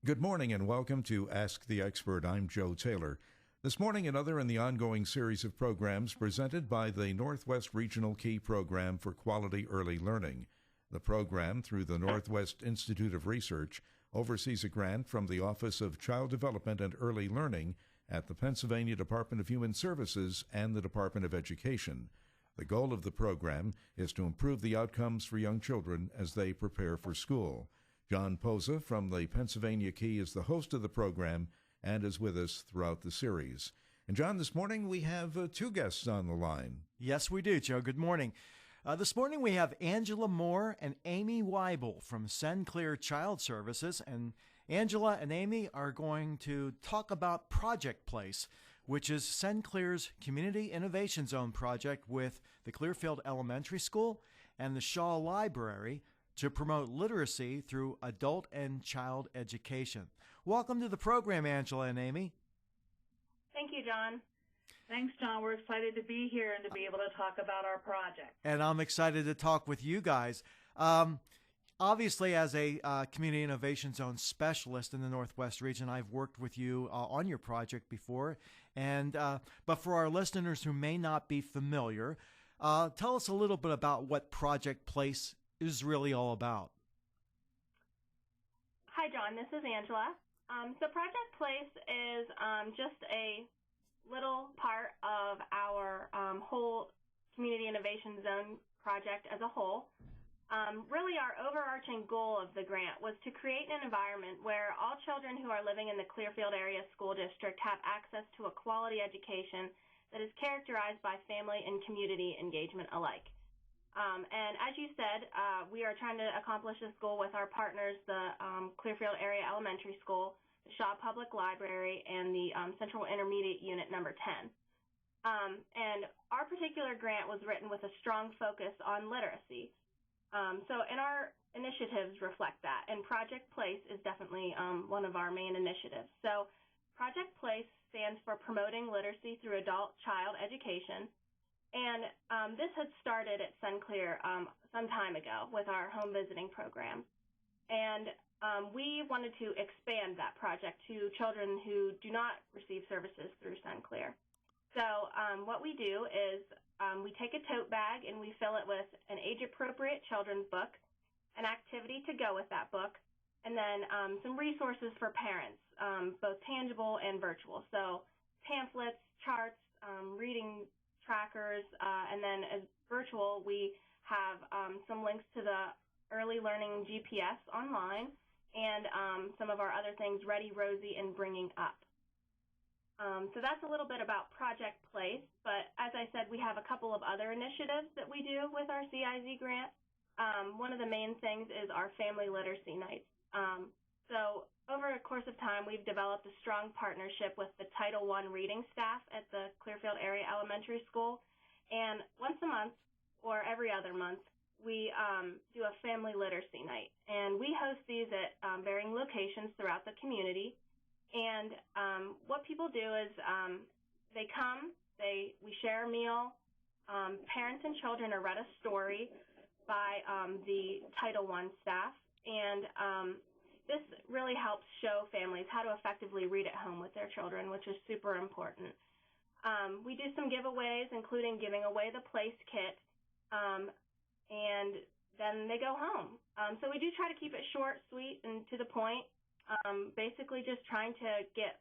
Good morning and welcome to Ask the Expert. I'm Joe Taylor. This morning, another in the ongoing series of programs presented by the Northwest Regional Key Program for Quality Early Learning. The program, through the Northwest Institute of Research, oversees a grant from the Office of Child Development and Early Learning at the Pennsylvania Department of Human Services and the Department of Education. The goal of the program is to improve the outcomes for young children as they prepare for school. John Posa from the Pennsylvania Key is the host of the program and is with us throughout the series. And John, this morning we have two guests on the line. Yes, we do, Joe. Good morning. This morning we have Angela Moore and Amy Wible from Cen-Clear Child Services. And Angela and Amy are going to talk about Project Place, which is Cen-Clear's Community Innovation Zone project with the Clearfield Elementary School and the Shaw Library to promote literacy through adult and child education. Welcome to the program, Angela and Amy. Thank you, John. Thanks, John. We're excited to be here and to be able to talk about our project. And I'm excited to talk with you guys. Obviously, as a Community Innovation Zone specialist in the Northwest region, I've worked with you on your project before. But for our listeners who may not be familiar, tell us a little bit about what Project Place is really all about. Hi, John. This is Angela. So Project Place is just a little part of our whole Community Innovation Zone project as a whole. Really, our overarching goal of the grant was to create an environment where all children who are living in the Clearfield area school district have access to a quality education that is characterized by family and community engagement alike. And as you said, we are trying to accomplish this goal with our partners, the Clearfield Area Elementary School, the Shaw Public Library, and the Central Intermediate Unit number 10. And our particular grant was written with a strong focus on literacy. And our initiatives reflect that, and Project Place is definitely one of our main initiatives. So Project Place stands for Promoting Literacy Through Adult-Child Education. And this had started at Cen-Clear some time ago with our home visiting program. And we wanted to expand that project to children who do not receive services through Cen-Clear. So what we do is we take a tote bag and we fill it with an age-appropriate children's book, an activity to go with that book, and then some resources for parents, both tangible and virtual. So pamphlets, charts, reading trackers, and then as virtual, we have some links to the Early Learning GPS online and some of our other things, Ready, Rosie, and Bringing Up. So that's a little bit about Project Place, but as I said, we have a couple of other initiatives that we do with our CIZ grant. One of the main things is our Family Literacy Nights. So over a course of time, we've developed a strong partnership with the Title I reading staff at the Clearfield Area Elementary School. And once a month or every other month, we do a Family Literacy Night. And we host these at varying locations throughout the community. And what people do is they come, we share a meal. Parents and children are read a story by the Title I staff. And this really helps show families how to effectively read at home with their children, which is super important. We do some giveaways, including giving away the Place Kit, and then they go home. So we do try to keep it short, sweet, and to the point, basically just trying to get,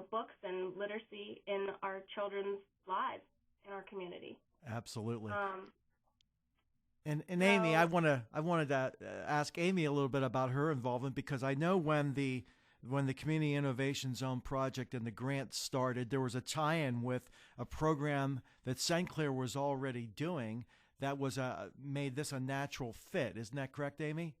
books and literacy in our children's lives in our community. Absolutely. And Amy, I wanted to ask Amy a little bit about her involvement, because I know when the Community Innovation Zone project and the grant started, there was a tie-in with a program that Cen-Clear was already doing that was made this a natural fit. Isn't that correct, Amy?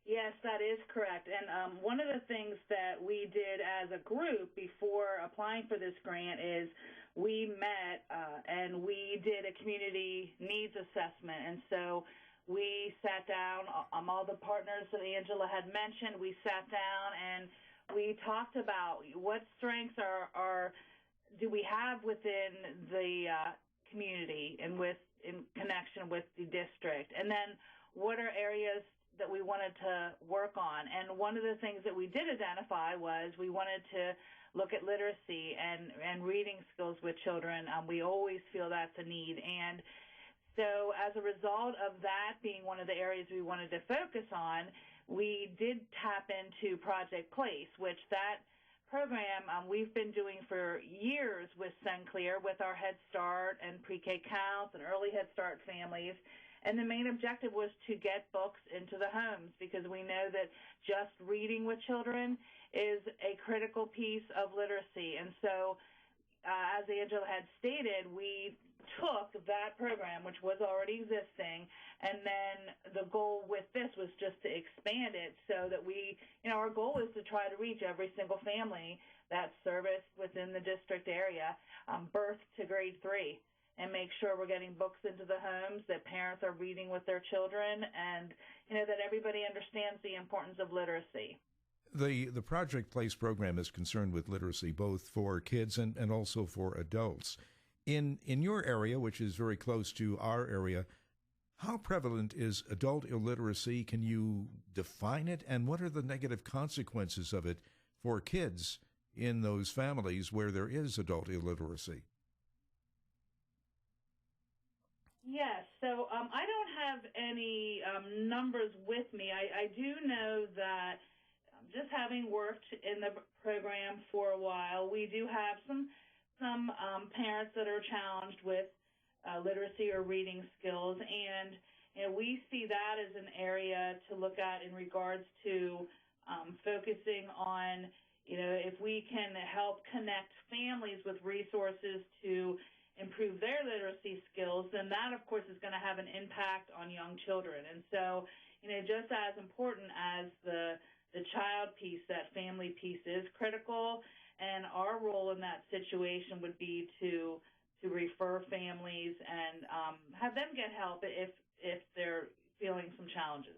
Yes, that is correct. And one of the things that we did as a group before applying for this grant is we met and we did a community needs assessment. And so we sat down, all the partners that Angela had mentioned, we sat down and we talked about what strengths do we have within the community and in connection with the district. And then what are areas that we wanted to work on. And one of the things that we did identify was we wanted to look at literacy and reading skills with children. We always feel that's a need. And so as a result of that being one of the areas we wanted to focus on, we did tap into Project Place, which that program we've been doing for years with Cen-Clear with our Head Start and pre-K counts and early Head Start families. And the main objective was to get books into the homes, because we know that just reading with children is a critical piece of literacy. And so, as Angela had stated, we took that program, which was already existing, and then the goal with this was just to expand it so that our goal is to try to reach every single family that's serviced within the district area, birth to grade 3. And make sure we're getting books into the homes, that parents are reading with their children, and that everybody understands the importance of literacy. The Project Place program is concerned with literacy both for kids and also for adults. In your area, which is very close to our area, how prevalent is adult illiteracy? Can you define it? And what are the negative consequences of it for kids in those families where there is adult illiteracy? Yes, so I don't have any numbers with me. I do know that just having worked in the program for a while, we do have some parents that are challenged with literacy or reading skills, and we see that as an area to look at in regards to focusing on, if we can help connect families with resources to improve their literacy skills, then that, of course, is going to have an impact on young children. And so, just as important as the child piece, that family piece is critical, and our role in that situation would be to refer families and have them get help if they're feeling some challenges.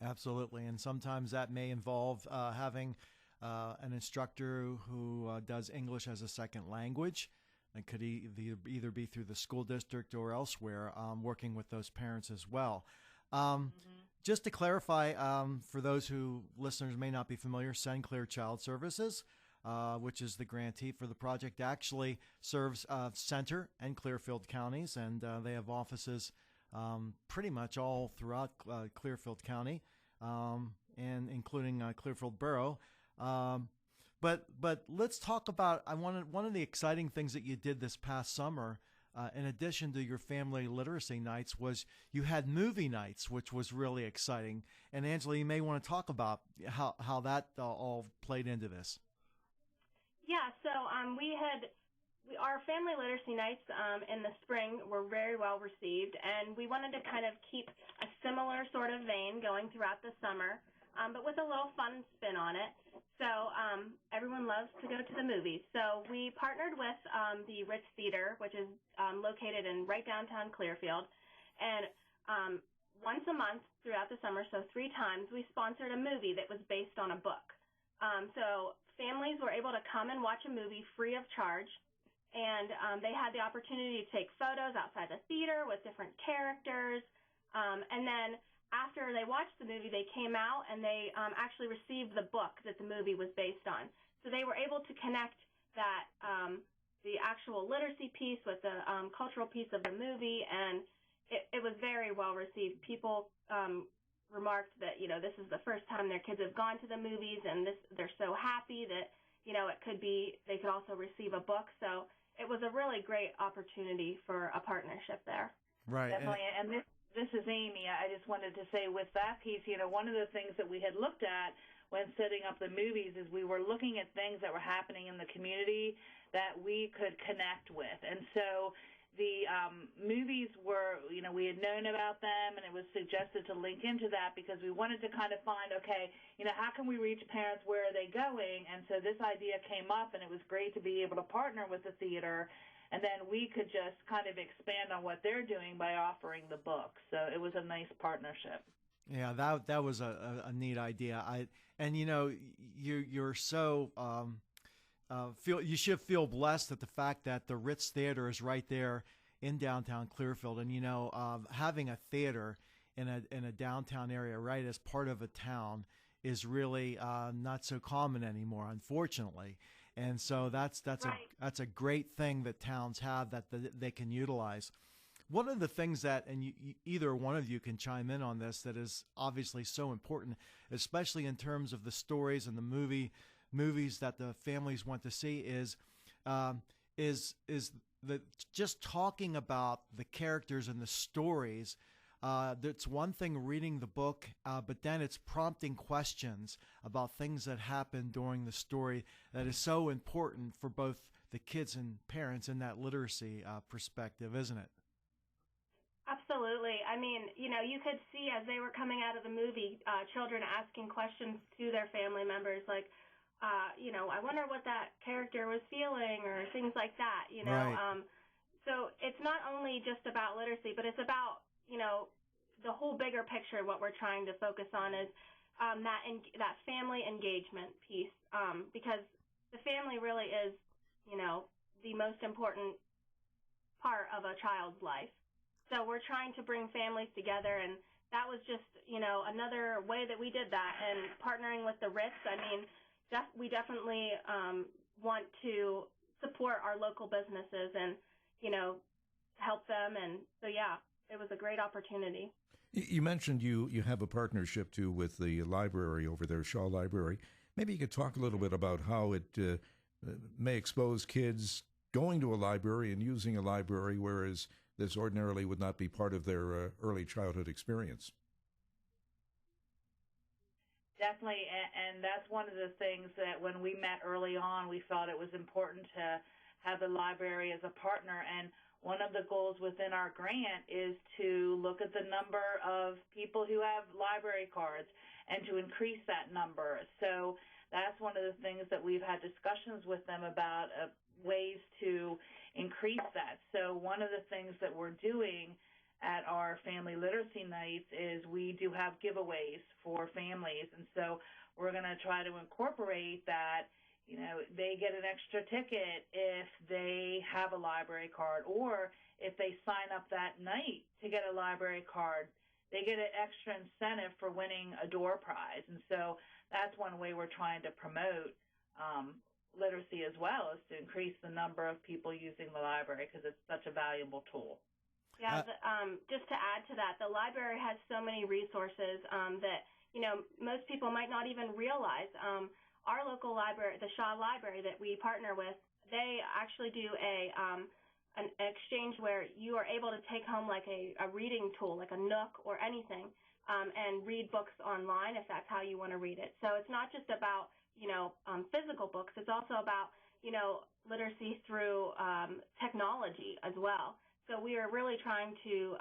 Absolutely, and sometimes that may involve having an instructor who does English as a second language. It could either be through the school district or elsewhere, working with those parents as well. Just to clarify, for those listeners may not be familiar, Cen-Clear Child Services, which is the grantee for the project, actually serves Centre and Clearfield counties, and they have offices pretty much all throughout Clearfield County, and including Clearfield Borough. But let's talk about one of the exciting things that you did this past summer, in addition to your family literacy nights, was you had movie nights, which was really exciting. And Angela, you may want to talk about how that all played into this. Yeah, so our family literacy nights in the spring were very well received, and we wanted to kind of keep a similar sort of vein going throughout the summer, but with a little fun spin on it. So everyone loves to go to the movies. So we partnered with the Ritz Theater, which is located in right downtown Clearfield. And once a month throughout the summer, so 3 times, we sponsored a movie that was based on a book. So families were able to come and watch a movie free of charge. And they had the opportunity to take photos outside the theater with different characters. And then after they watched the movie, they came out and they actually received the book that the movie was based on. So they were able to connect that the actual literacy piece with the cultural piece of the movie, and it was very well received. People remarked that this is the first time their kids have gone to the movies, and they're so happy that they could also receive a book. So it was a really great opportunity for a partnership there. Right. Definitely, and this is Amy. I just wanted to say with that piece, one of the things that we had looked at when setting up the movies is we were looking at things that were happening in the community that we could connect with. And so the movies were, we had known about them, and it was suggested to link into that because we wanted to kind of find, okay, how can we reach parents? Where are they going? And so this idea came up, and it was great to be able to partner with the theater. And then we could just kind of expand on what they're doing by offering the book. So it was a nice partnership. Yeah, that was a neat idea. You're so you should feel blessed at the fact that the Ritz Theater is right there in downtown Clearfield, and having a theater in a downtown area, right as part of a town, is really not so common anymore, unfortunately. And so that's a great thing that towns have that they can utilize. One of the things that, and either one of you can chime in on this, that is obviously so important, especially in terms of the stories and the movies that the families want to see, is the just talking about the characters and the stories. That's one thing reading the book, but then it's prompting questions about things that happen during the story that is so important for both the kids and parents in that literacy perspective, isn't it? Absolutely. I mean, you could see as they were coming out of the movie, children asking questions to their family members like, I wonder what that character was feeling or things like that, Right. So it's not only just about literacy, but it's about, the whole bigger picture. What we're trying to focus on is that family engagement piece, because the family really is, the most important part of a child's life. So we're trying to bring families together, and that was just, another way that we did that. And partnering with the Ritz, I mean, we definitely want to support our local businesses and, help them. And so, yeah, it was a great opportunity. You mentioned you have a partnership, too, with the library over there, Shaw Library. Maybe you could talk a little bit about how it may expose kids going to a library and using a library, whereas this ordinarily would not be part of their early childhood experience. Definitely, and that's one of the things that when we met early on, we felt it was important to have the library as a partner. And one of the goals within our grant is to look at the number of people who have library cards and to increase that number. So that's one of the things that we've had discussions with them about, ways to increase that. So one of the things that we're doing at our family literacy nights is we do have giveaways for families. And so we're going to try to incorporate that. They get an extra ticket if they have a library card, or if they sign up that night to get a library card, they get an extra incentive for winning a door prize. And so that's one way we're trying to promote literacy as well, is to increase the number of people using the library because it's such a valuable tool. Yeah, just to add to that, the library has so many resources that, most people might not even realize. Our local library, the Shaw Library that we partner with, they actually do an exchange where you are able to take home like a reading tool, like a Nook or anything, and read books online if that's how you want to read it. So it's not just about, physical books. It's also about, literacy through technology as well. So we are really trying to,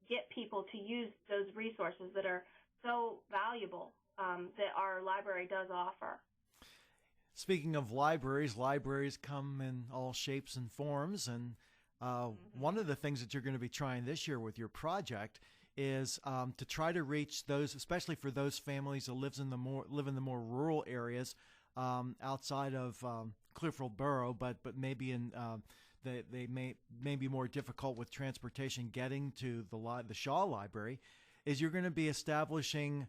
get people to use those resources that are so valuable that our library does offer. Speaking of libraries come in all shapes and forms. And one of the things that you're going to be trying this year with your project is to try to reach those, especially for those families that live in the more rural areas outside of Clearfield Borough, but maybe in they may be more difficult with transportation getting to the Shaw Library. Is you're going to be establishing,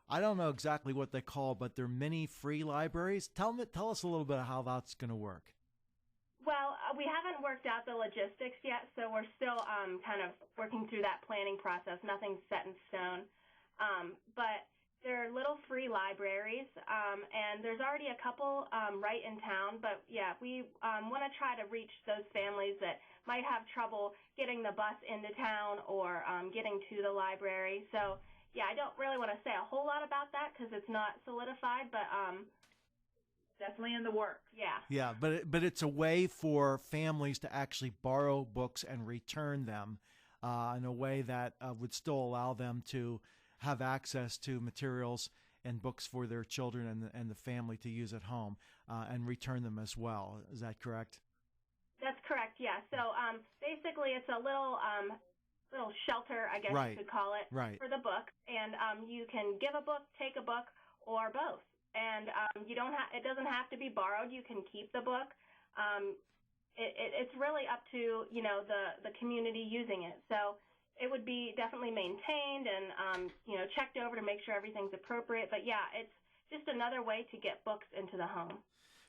I don't know exactly what they call, but they're mini free libraries. Tell us a little bit of how that's going to work. Well, we haven't worked out the logistics yet, so we're still kind of working through that planning process. Nothing's set in stone. But they're little free libraries, and there's already a couple right in town. But, yeah, we want to try to reach those families that might have trouble getting the bus into town or getting to the library. So, yeah, I don't really want to say a whole lot about that because it's not solidified, but definitely in the works. Yeah. Yeah, but it's a way for families to actually borrow books and return them in a way that would still allow them to have access to materials and books for their children and the family to use at home and return them as well. Is that correct? That's correct, yeah. So basically it's a little shelter, I guess you could call it, for the book. And you can give a book, take a book, or both. And it doesn't have to be borrowed. You can keep the book. It's really up to, the community using it. So it would be definitely maintained and, checked over to make sure everything's appropriate. But, yeah, it's just another way to get books into the home.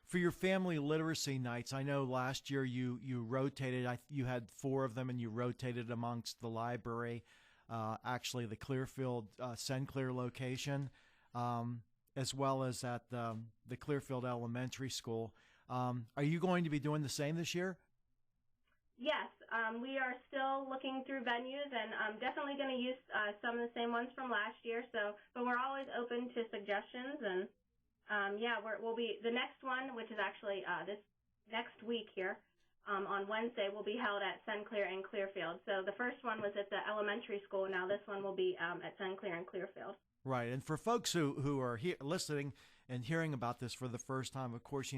For your family literacy nights, I know last year you rotated. You had 4 of them, and you rotated amongst the library, actually the Clearfield Cen-Clear location, as well as at the Clearfield Elementary School. Are you going to be doing the same this year? Yes, we are still looking through venues, and I'm definitely going to use some of the same ones from last year. But we're always open to suggestions, and we'll be the next one, which is actually this next week here on Wednesday, will be held at Cen-Clear and Clearfield. So the first one was at the elementary school. Now this one will be at Cen-Clear and Clearfield. Right, and for folks who are listening and hearing about this for the first time, of course,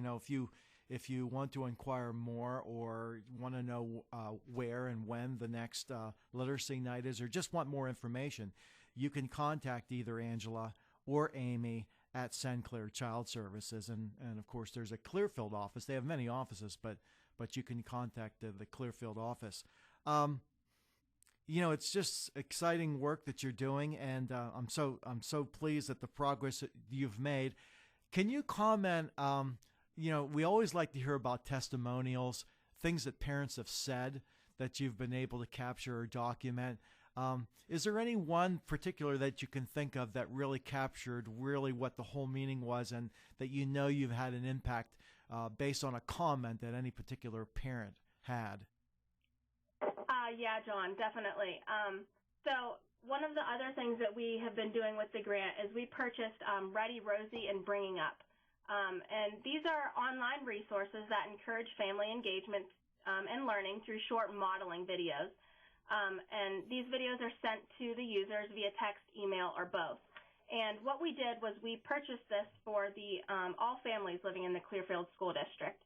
if you want to inquire more or want to know where and when the next literacy night is, or just want more information, you can contact either Angela or Amy at Cen-Clear Child Services. And of course, there's a Clearfield office. They have many offices, but you can contact the Clearfield office. It's just exciting work that you're doing, and I'm so pleased at the progress that you've made. Can you comment? We always like to hear about testimonials, things that parents have said that you've been able to capture or document. Is there any one particular that you can think of that really captured really what the whole meaning was, and that you've had an impact based on a comment that any particular parent had? Yeah, John, definitely. So one of the other things that we have been doing with the grant is we purchased Ready, Rosie, and Bringing Up. And these are online resources that encourage family engagement and learning through short modeling videos. And these videos are sent to the users via text, email, or both. And what we did was we purchased this for the all families living in the Clearfield School District.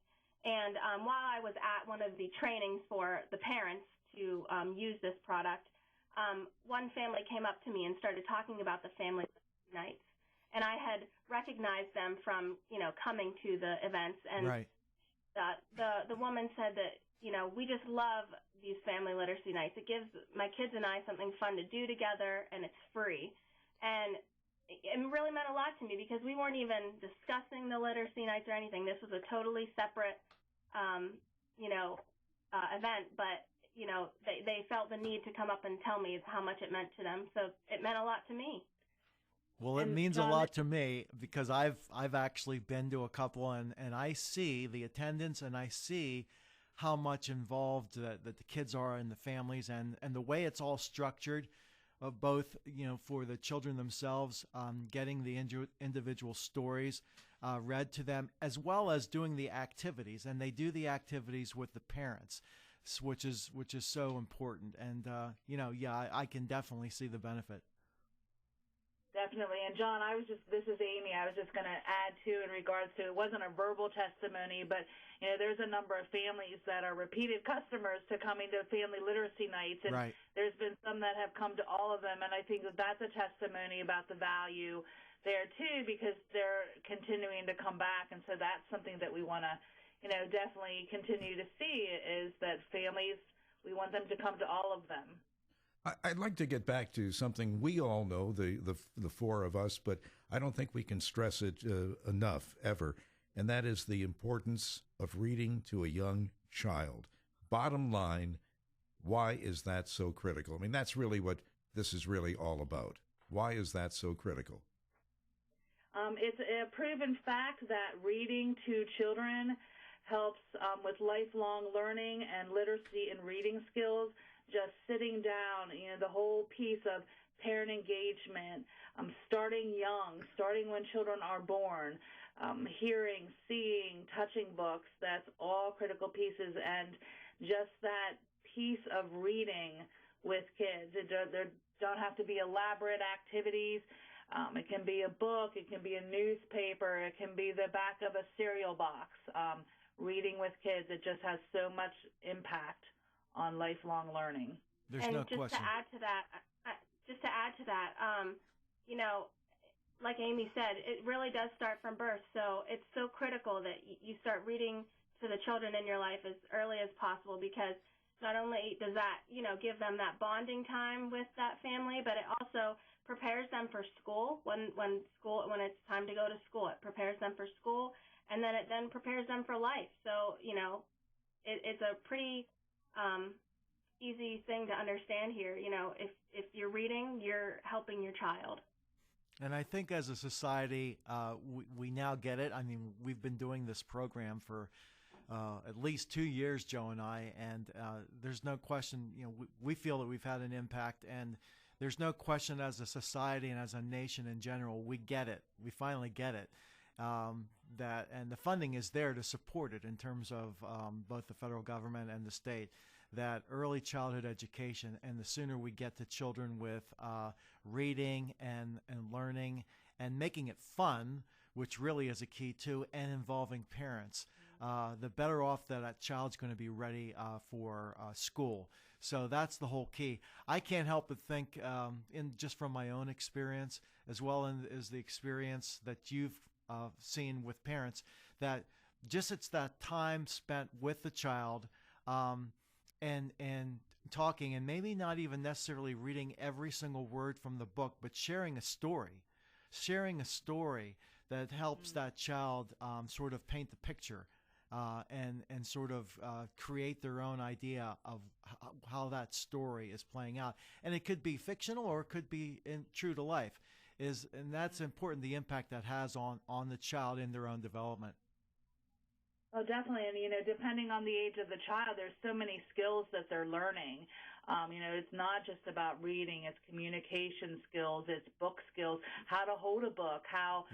And while I was at one of the trainings for the parents to use this product, one family came up to me and started talking about the family nights. And I had recognized them from, coming to the events. And right. The woman said that, we just love these family literacy nights. It gives my kids and I something fun to do together, and it's free. And it really meant a lot to me because we weren't even discussing the literacy nights or anything. This was a totally separate, event, but, they felt the need to come up and tell me how much it meant to them. So it meant a lot to me. Well, it means a lot to me because I've actually been to a couple, and I see the attendance, and I see how much involved that the kids are in the families, and the way it's all structured, of both for the children themselves, getting the individual stories read to them, as well as doing the activities, and they do the activities with the parents, which is so important, and I can definitely see the benefit. Definitely. And John, this is Amy. I was just going to add too in regards to, it wasn't a verbal testimony, but there's a number of families that are repeated customers to coming to family literacy nights, and right. There's been some that have come to all of them, and I think that's a testimony about the value there too, because they're continuing to come back, and so that's something that we want to, definitely continue to see, is that families, we want them to come to all of them. I'd like to get back to something we all know, the 4 of us, but I don't think we can stress it enough ever, and that is the importance of reading to a young child. Bottom line, why is that so critical? I mean, that's really what this is really all about. Why is that so critical? It's a proven fact that reading to children helps with lifelong learning and literacy and reading skills. Just sitting down, the whole piece of parent engagement, starting young, starting when children are born, hearing, seeing, touching books, that's all critical pieces. And just that piece of reading with kids, there don't have to be elaborate activities. It can be a book, it can be a newspaper, it can be the back of a cereal box. Reading with kids, it just has so much impact on lifelong learning. There's and no just question. To add to that, like Amy said, it really does start from birth. So it's so critical that you start reading to the children in your life as early as possible, because not only does that, give them that bonding time with that family, but it also prepares them for school when it's time to go to school. It prepares them for school, and then it prepares them for life. So, it's a pretty easy thing to understand here. If you're reading, you're helping your child. And I think as a society, we now get it. I mean, we've been doing this program for at least 2 years, Joe and I, and there's no question, we feel that we've had an impact, and there's no question as a society and as a nation in general, we get it. We finally get it. And the funding is there to support it in terms of both the federal government and the state, that early childhood education, and the sooner we get to children with reading and learning and making it fun, which really is a key too, and involving parents, the better off that child's going to be ready for school. So that's the whole key. I can't help but think, just from my own experience, as well as the experience that you've seen with parents, that just it's that time spent with the child, and talking, and maybe not even necessarily reading every single word from the book, but sharing a story that helps that child sort of paint the picture, and sort of create their own idea of how that story is playing out. And it could be fictional, or it could be true to life. And that's important, the impact that has on the child in their own development. Oh, definitely. And, depending on the age of the child, there's so many skills that they're learning. It's not just about reading. It's communication skills. It's book skills, how to hold a book,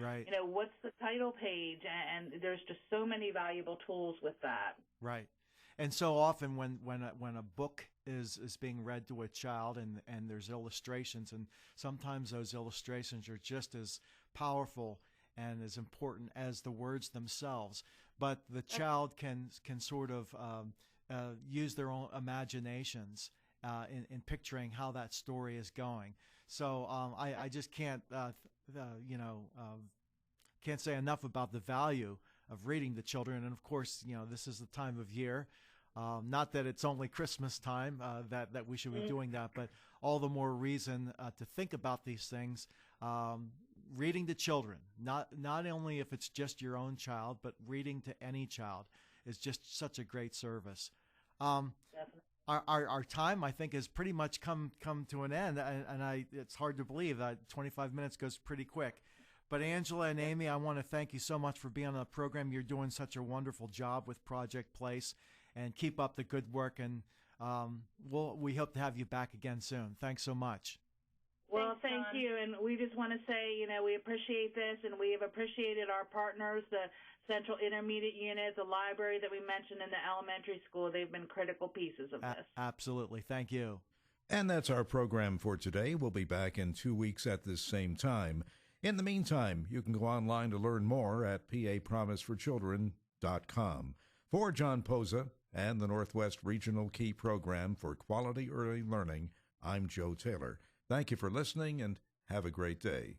right. What's the title page. And there's just so many valuable tools with that. Right. And so often when a book is being read to a child, and there's illustrations, and sometimes those illustrations are just as powerful and as important as the words themselves, but the child can sort of use their own imaginations in picturing how that story is going. So I just can't can't say enough about the value of reading to children. And of course, this is the time of year. Not that it's only Christmas time that we should be doing that, but all the more reason to think about these things. Reading to children, not only if it's just your own child, but reading to any child is just such a great service. Our time, I think, has pretty much come to an end, and it's hard to believe that 25 minutes goes pretty quick. But Angela and Amy, I want to thank you so much for being on the program. You're doing such a wonderful job with Project Place, and keep up the good work. And we hope to have you back again soon. Thanks so much. Well, thank you. And we just want to say, we appreciate this, and we have appreciated our partners, the Central Intermediate Unit, the library that we mentioned in the elementary school. They've been critical pieces of this. Absolutely. Thank you. And that's our program for today. We'll be back in 2 weeks at this same time. In the meantime, you can go online to learn more at papromiseforchildren.com. For John Posa and the Northwest Regional Key Program for Quality Early Learning, I'm Joe Taylor. Thank you for listening, and have a great day.